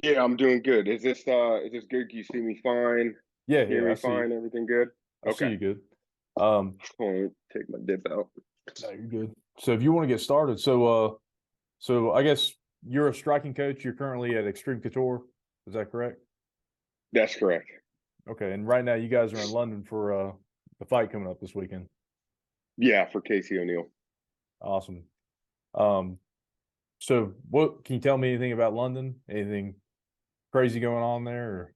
Yeah, I'm doing good. Is this good? Can you see me fine? Yeah, Hear yeah, I me see you. fine? Everything good? I see Okay. you good. Um, Hold on, take my dip out. no, you're good. So if you want to get started, so I guess you're a striking coach. You're currently at Extreme Couture. Is that correct? That's correct. Okay. And right now you guys are in London for the fight coming up this weekend. Yeah, for Casey O'Neill. Awesome. Um, so what can you tell me anything about London? Anything crazy going on there or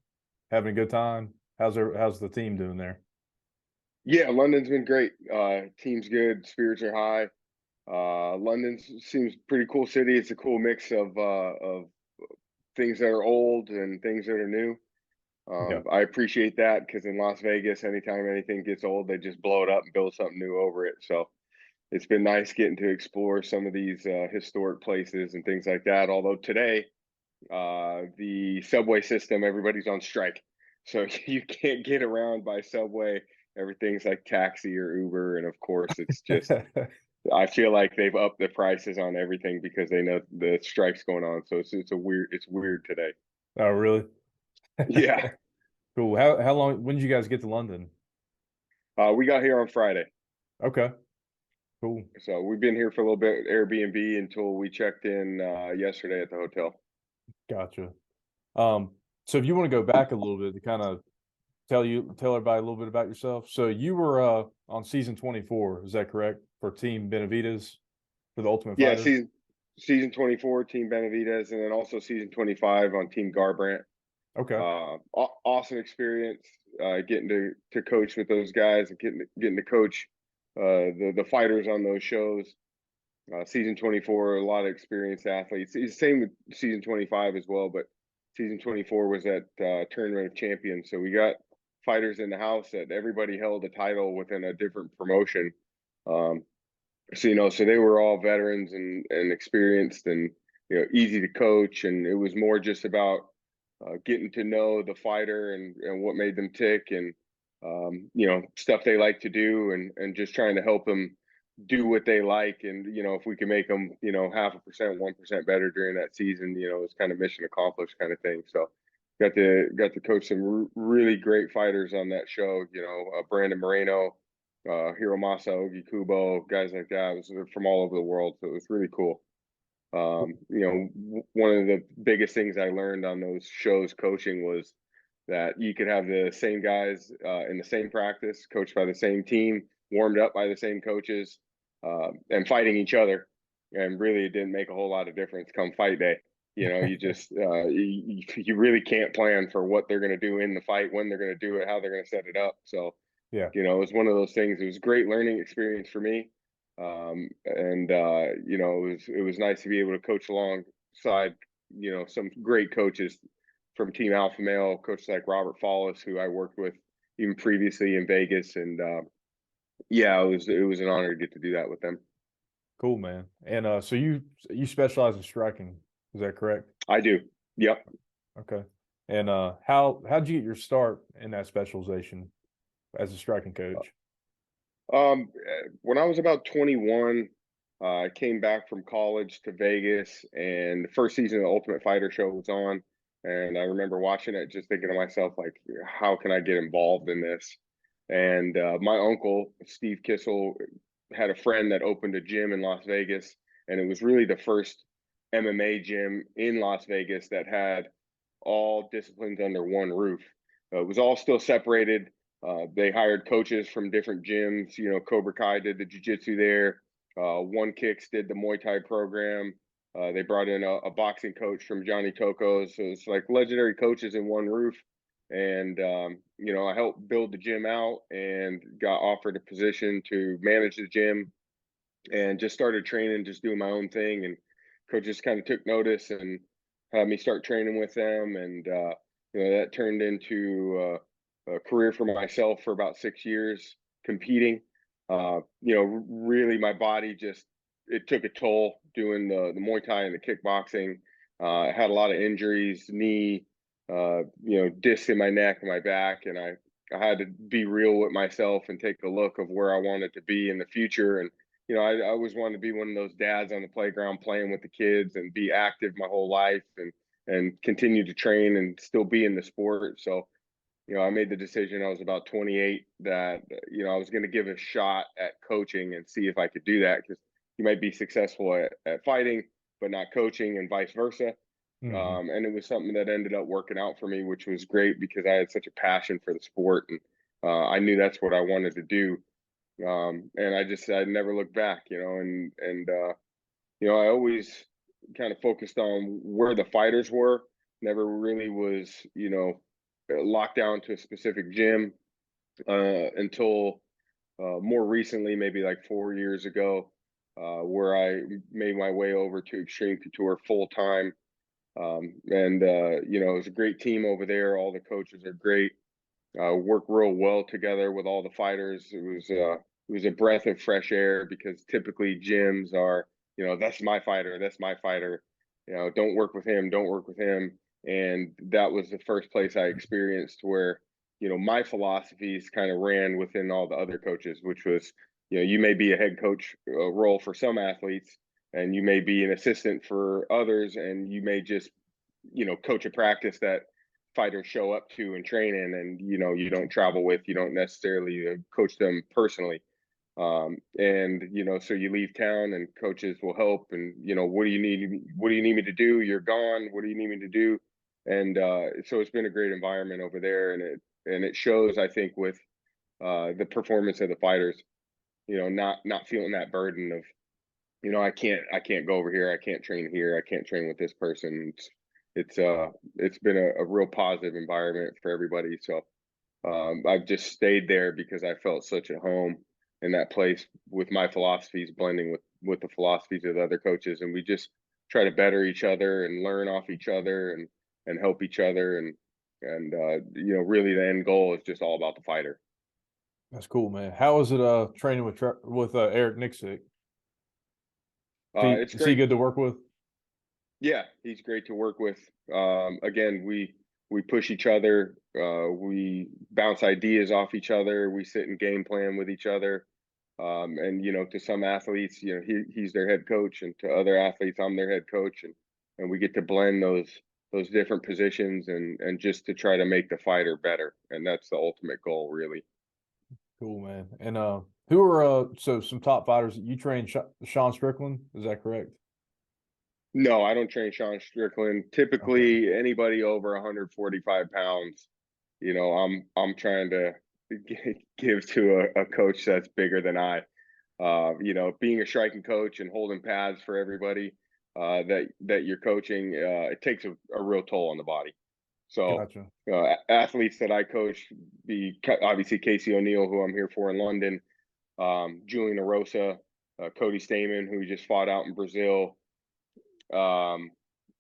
having a good time? How's the team doing there? Yeah, London's been great. Team's good. Spirits are high. London seems pretty cool city. It's a cool mix of things that are old and things that are new. Yeah. I appreciate that because in Las Vegas, anytime anything gets old, they just blow it up and build something new over it. So it's been nice getting to explore some of these historic places and things like that. Although today, the subway system, everybody's on strike, so you can't get around by subway. Everything's like taxi or Uber, and of course, it's just. I feel like they've upped the prices on everything because they know the strike's going on. So it's weird today. Oh, really? Yeah, Cool. How long? When did you guys get to London? we got here on Friday, Okay. Cool. so we've been here for a little bit Airbnb until we checked in yesterday at the hotel. Gotcha. Um, so if you want to go back a little bit to kind of tell everybody a little bit about yourself. So you were on season 24, is that correct? For Team Benavides for the Ultimate Yeah, Fighter? season 24, Team Benavides, and then also season 25 on Team Garbrandt. Okay. Awesome experience getting to coach with those guys and getting to coach the fighters on those shows. Season 24, a lot of experienced athletes. It's the same with season 25 as well, but season 24 was at Tournament of Champions. So we got fighters in the house that everybody held a title within a different promotion. Um, so they were all veterans and experienced and easy to coach, and it was more just about getting to know the fighter and what made them tick and stuff they like to do and just trying to help them do what they like, and if we can make them 0.5%, 1% better during that season, it's kind of mission accomplished kind of thing. So got to coach some really great fighters on that show. Brandon Moreno, Hiromasa Ogi Kubo, guys like that. It was from all over the world, so it was really cool. One of the biggest things I learned on those shows coaching was that you could have the same guys in the same practice, coached by the same team, warmed up by the same coaches, and fighting each other. And really, it didn't make a whole lot of difference come fight day. You just you really can't plan for what they're going to do in the fight, when they're going to do it, how they're going to set it up. So Yeah. it was one of those things. It was a great learning experience for me, and it was nice to be able to coach alongside some great coaches from Team Alpha Male, coaches like Robert Follis, who I worked with even previously in Vegas, and yeah, it was an honor to get to do that with them. Cool, man. And so you specialize in striking, is that correct? I do. Yep. Okay. And how'd you get your start in that specialization as a striking coach? When I was about 21, I came back from college to Vegas, and the first season of the Ultimate Fighter show was on. And I remember watching it, just thinking to myself, like, how can I get involved in this? And my uncle, Steve Kissel, had a friend that opened a gym in Las Vegas, and it was really the first MMA gym in Las Vegas that had all disciplines under one roof. It was all still separated. They hired coaches from different gyms. Cobra Kai did the jiu-jitsu there. One Kicks did the Muay Thai program. They brought in a boxing coach from Johnny Toko's. So it's like legendary coaches in one roof. And I helped build the gym out and got offered a position to manage the gym and just started training, just doing my own thing. And coaches kind of took notice and had me start training with them. And, that turned into a career for myself for about 6 years competing. Really my body it took a toll doing the Muay Thai and the kickboxing. I had a lot of injuries, knee, discs in my neck and my back. And I had to be real with myself and take a look of where I wanted to be in the future. And I always wanted to be one of those dads on the playground playing with the kids and be active my whole life. And and continue to train and still be in the sport. So, I made the decision. I was about 28 that, I was going to give a shot at coaching and see if I could do that, because you might be successful at fighting, but not coaching, and vice versa. Hmm. And it was something that ended up working out for me, which was great because I had such a passion for the sport, and I knew that's what I wanted to do. And I never looked back, I always kind of focused on where the fighters were. Never really was, locked down to a specific gym until more recently, maybe like 4 years ago, where I made my way over to Extreme Couture full time. And it was a great team over there. All the coaches are great. Work real well together with all the fighters. It was a breath of fresh air, because typically gyms are, that's my fighter, that's my fighter. Don't work with him, don't work with him. And that was the first place I experienced where, my philosophies kind of ran within all the other coaches, which was, you may be a head coach role for some athletes, and you may be an assistant for others, and you may just, coach a practice that fighters show up to and train in, and you don't travel with, you don't necessarily coach them personally. And so you leave town and coaches will help, and what do you need me to do, you're gone, what do you need me to do? And so it's been a great environment over there, and it shows, I think, with the performance of the fighters, not feeling that burden of, I can't go over here, I can't train here, I can't train with this person. It's been a real positive environment for everybody. So I've just stayed there because I felt such at home in that place, with my philosophies blending with the philosophies of the other coaches, and we just try to better each other and learn off each other, and help each other, and really the end goal is just all about the fighter. That's cool, man. How is it training with Eric Nixick? It's Is he great. good to work with? Yeah, he's great to work with. Again, we push each other. We bounce ideas off each other. We sit and game plan with each other. And to some athletes, he's their head coach, and to other athletes, I'm their head coach, and we get to blend those different positions, and just to try to make the fighter better. And that's the ultimate goal, really. Cool, man. And who are so some top fighters that you train? Sean Strickland, is that correct? No, I don't train Sean Strickland. Okay, Typically, anybody over 145 pounds, I'm trying to give to a coach that's bigger than I. Being a striking coach and holding pads for everybody that you're coaching, it takes a real toll on the body. So, gotcha. athletes that I coach, be obviously Casey O'Neill, who I'm here for in London, Julian Erosa, Cody Stamen, who just fought out in Brazil. Um,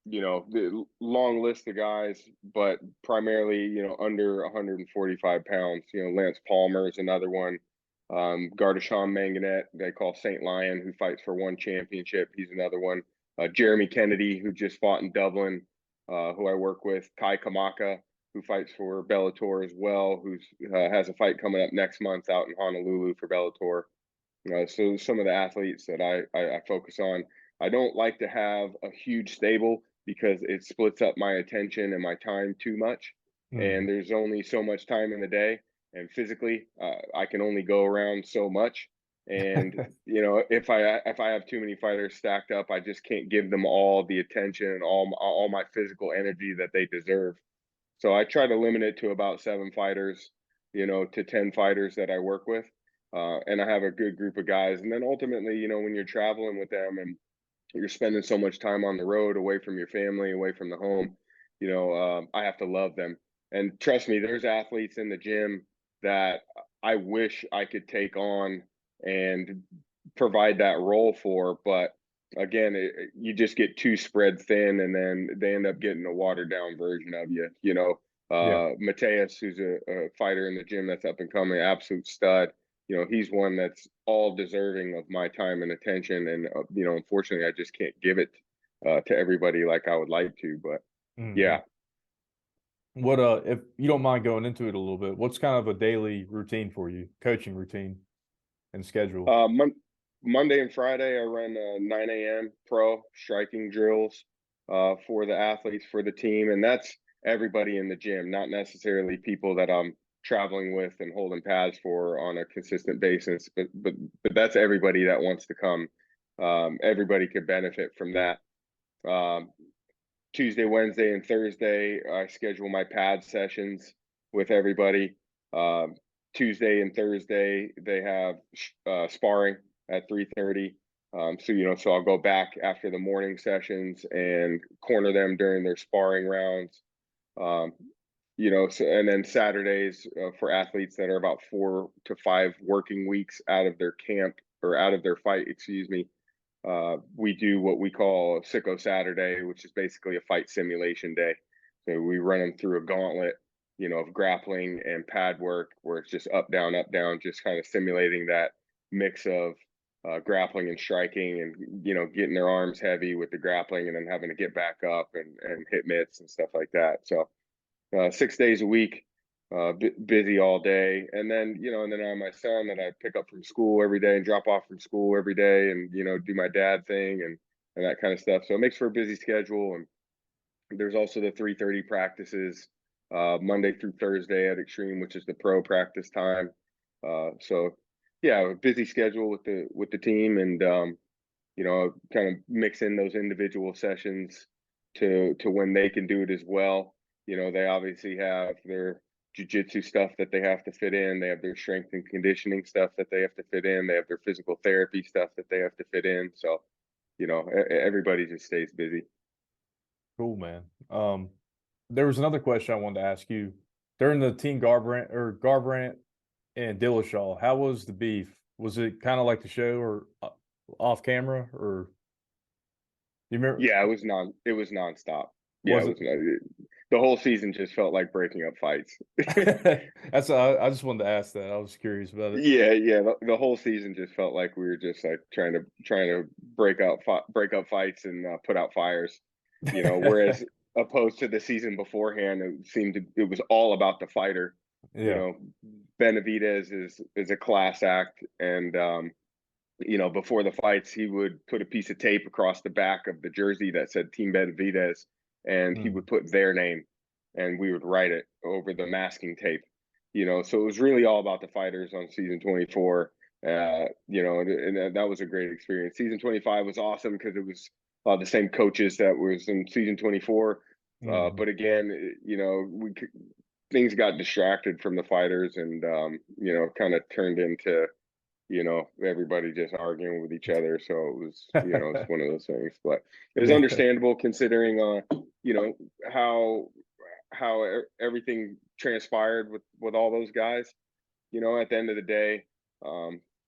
the long list of guys, but primarily, under 145 pounds. Lance Palmer is another one. Gardashan Manganet, they call Saint Lion, who fights for one championship. He's another one. Jeremy Kennedy, who just fought in Dublin, who I work with. Kai Kamaka, who fights for Bellator as well, who has a fight coming up next month out in Honolulu for Bellator. So some of the athletes that I focus on. I don't like to have a huge stable, because it splits up my attention and my time too much. Hmm. And there's only so much time in the day. And physically, I can only go around so much. And if I have too many fighters stacked up, I just can't give them all the attention and all my physical energy that they deserve. So I try to limit it to about 7 fighters, to 10 fighters that I work with. And I have a good group of guys. And then ultimately, when you're traveling with them and you're spending so much time on the road, away from your family, away from the home, I have to love them. And trust me, there's athletes in the gym that I wish I could take on and provide that role for. But again, you just get too spread thin, and then they end up getting a watered down version of you. Yeah. Mateus, who's a fighter in the gym that's up and coming, absolute stud. He's one that's all deserving of my time and attention. And, unfortunately, I just can't give it to everybody like I would like to. But Hmm. yeah, What if you don't mind going into it a little bit, what's kind of a daily routine for you, coaching routine and schedule? Monday and Friday, I run 9 a.m. pro striking drills. for the athletes, for the team, and that's everybody in the gym, not necessarily people that I'm traveling with and holding pads for on a consistent basis, but that's everybody that wants to come. Everybody could benefit from that. Um, Tuesday, Wednesday, and Thursday, I schedule my pad sessions with everybody. Um, Tuesday and Thursday, they have sparring at 3:30. So I'll go back after the morning sessions and corner them during their sparring rounds. Um, and then Saturdays for athletes that are about 4 to 5 working weeks out of their camp or out of their fight, excuse me, we do what we call Sicko Saturday, which is basically a fight simulation day. So we run them through a gauntlet, of grappling and pad work, where it's just up, down, just kind of simulating that mix of grappling and striking, and getting their arms heavy with the grappling, and then having to get back up and hit mitts and stuff like that. So 6 days a week, busy all day. And then, I have my son that I pick up from school every day and drop off from school every day, and, do my dad thing and that kind of stuff. So it makes for a busy schedule. And there's also the 3:30 practices, Monday through Thursday at Xtreme, which is the pro practice time. So yeah, a busy schedule with the team, and kind of mix in those individual sessions to when they can do it as well. They obviously have their jujitsu stuff that they have to fit in. They have their strength and conditioning stuff that they have to fit in. They have their physical therapy stuff that they have to fit in. So, everybody just stays busy. Cool, man. There was another question I wanted to ask you during the Team Garbrandt and Dillashaw. How was the beef? Was it kind of like the show, or off camera, or you remember? Yeah, it was nonstop. Yeah, Was it it? was the whole season just felt like breaking up fights. I just wanted to ask that. I was curious about it. Yeah. The whole season just felt like we were just like trying to break up fights and put out fires. Whereas opposed to the season beforehand, it was all about the fighter. You Yeah. know, Benavidez is a class act, and before the fights, he would put a piece of tape across the back of the jersey that said Team Benavidez, and he Mm. would put their name, and we would write it over the masking tape. So it was really all about the fighters on season 24. And that was a great experience. Season 25 was awesome because it was the same coaches that was in season 24. Mm. But again, things got distracted from the fighters, and kind of turned into everybody just arguing with each other. So it was, it's one of those things. But it was Yeah. understandable considering, how everything transpired with all those guys. At the end of the day,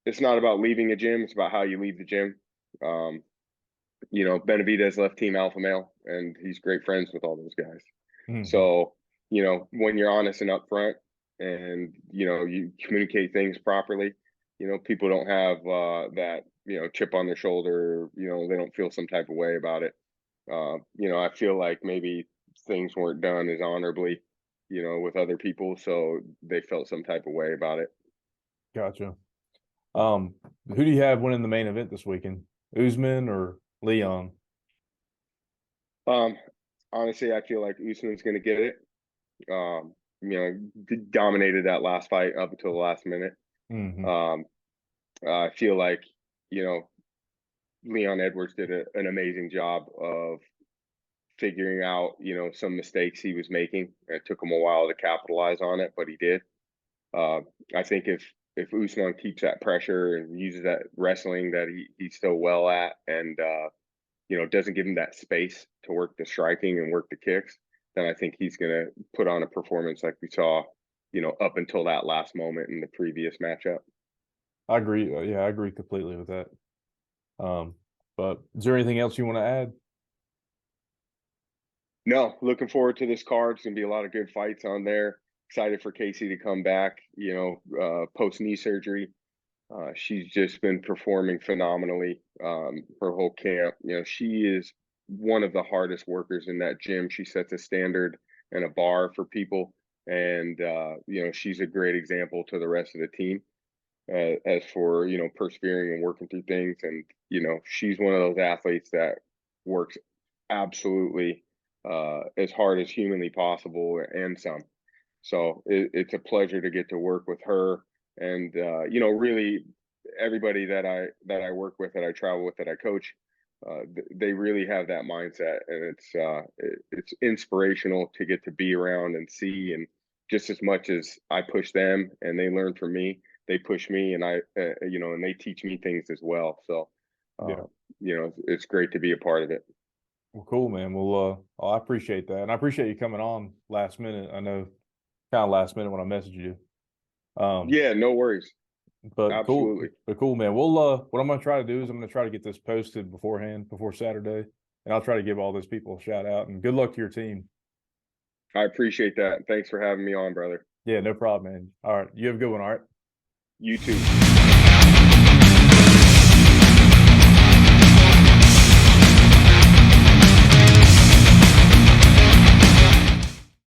it's not about leaving a gym; it's about how you leave the gym. Um, Benavidez left Team Alpha Male, and he's great friends with all those guys. Mhm. So, when you're honest and upfront, and you communicate things properly, people don't have that chip on their shoulder. They don't feel some type of way about it. I feel like maybe things weren't done as honorably, with other people, so they felt some type of way about it. Gotcha. Who do you have winning the main event this weekend? Usman or Leon? Um, Honestly, I feel like Usman's going to get it. Dominated that last fight up until the last minute. Hmm. Um, I feel like, you know, Leon Edwards did an amazing job of figuring out, some mistakes he was making. It took him a while to capitalize on it, but he did. Uh, I think if Usman keeps that pressure and uses that wrestling that he's so well at, and doesn't give him that space to work the striking and work the kicks, then I think he's going to put on a performance like we saw, up until that last moment in the previous matchup. I agree. Yeah, I agree completely with that. Um, but is there anything else you want to add? No, looking forward to this card. It's going to be a lot of good fights on there. Excited for Casey to come back, post knee surgery. She's just been performing phenomenally, her whole camp. She is one of the hardest workers in that gym. She sets a standard and a bar for people. And, she's a great example to the rest of the team, as for, persevering and working through things. And, she's one of those athletes that works absolutely as hard as humanly possible and some. So it's a pleasure to get to work with her, and really everybody that I work with, that I travel with, that I coach. They really have that mindset, and it's inspirational to get to be around and see. And just as much as I push them and they learn from me, they push me, and and they teach me things as well. So, Yeah. uh, it's great to be a part of it. Well, cool, man. Well, I appreciate that, and I appreciate you coming on last minute. I know, kind of last minute when I messaged you. Um, Yeah, no worries. but cool, Absolutely. man. Well, what I'm gonna try to do is I'm gonna try to get this posted beforehand, before Saturday, and I'll try to give all those people a shout out. And good luck to your team. I appreciate that. Thanks for having me on, brother. Yeah, no problem, man. All right, you have a good one. All right. You too.